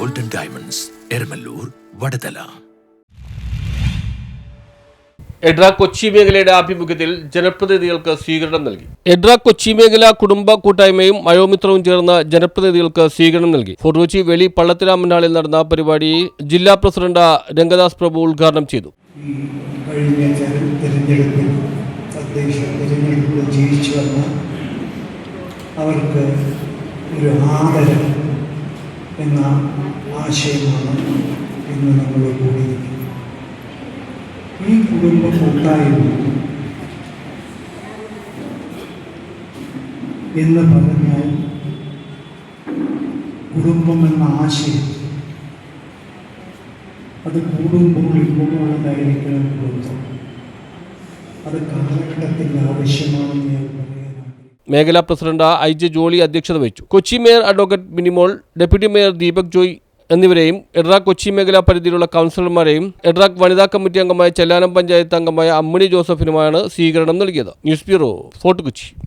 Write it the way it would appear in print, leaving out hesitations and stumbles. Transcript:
Golden diamonds, Eramallur, Vadathala. EDRAAC Kochi മേഖലയുടെ ആഭിമുഖ്യത്തിൽ ജനപ്രതിനിധികൾക്ക് സ്വീകരണം നൽകി. എഡ്രാക്ക് കൊച്ചി മേഖല കുടുംബ കൂട്ടായ്മയും മയോമിത്രവും ചേർന്ന് ജനപ്രതിനിധികൾക്ക് സ്വീകരണം നൽകി. ഫോർട്ട് കൊച്ചി വെളി പള്ളത്തിരാമൻ ഹാളിൽ നടന്ന പരിപാടി ജില്ലാ പ്രസിഡന്റ് രംഗദാസ് പ്രഭു ഉദ്ഘാടനം ചെയ്തു. കഴിഞ്ഞ തെരഞ്ഞെടുപ്പിൽ തദ്ദേശ തെരഞ്ഞെടുപ്പിൽ ജയിച്ചു വന്ന അവർക്ക് ഒരു ആദരം എന്ന ആശയമാണ് ഇന്ന് നമ്മൾ കൂടിയിരിക്കുന്നത്. ഈ കുടുംബ കൂട്ടായ്മ എന്ന് പറഞ്ഞാൽ കുടുംബം എന്ന ആശയം അത് കൂടുമ്പോൾ ഇമ്പമുള്ളതായിരിക്കണം. കുടുംബം അത് കാലഘട്ടത്തിൻ്റെ ആവശ്യമാണെന്ന് ഞാൻ പറയാനാണ്. മേഖലാ പ്രസിഡന്റ് IJ ജോളി അധ്യക്ഷത വഹിച്ചു. Kochi mayor advocate Minimol, deputy mayor Deepak Joy എന്നിവരെയും എഡ്രാക്ക് കൊച്ചി മേഖലാ പരിധിയിലുള്ള കൗൺസിലർമാരെയും എഡ്രാക്ക് വനിതാ കമ്മിറ്റി അംഗമായ ചെല്ലാനം പഞ്ചായത്ത് അംഗമായ അമ്മിണി ജോസഫിനുമാണ് സ്വീകരണം നൽകിയത്. News bureau, fort Kochi.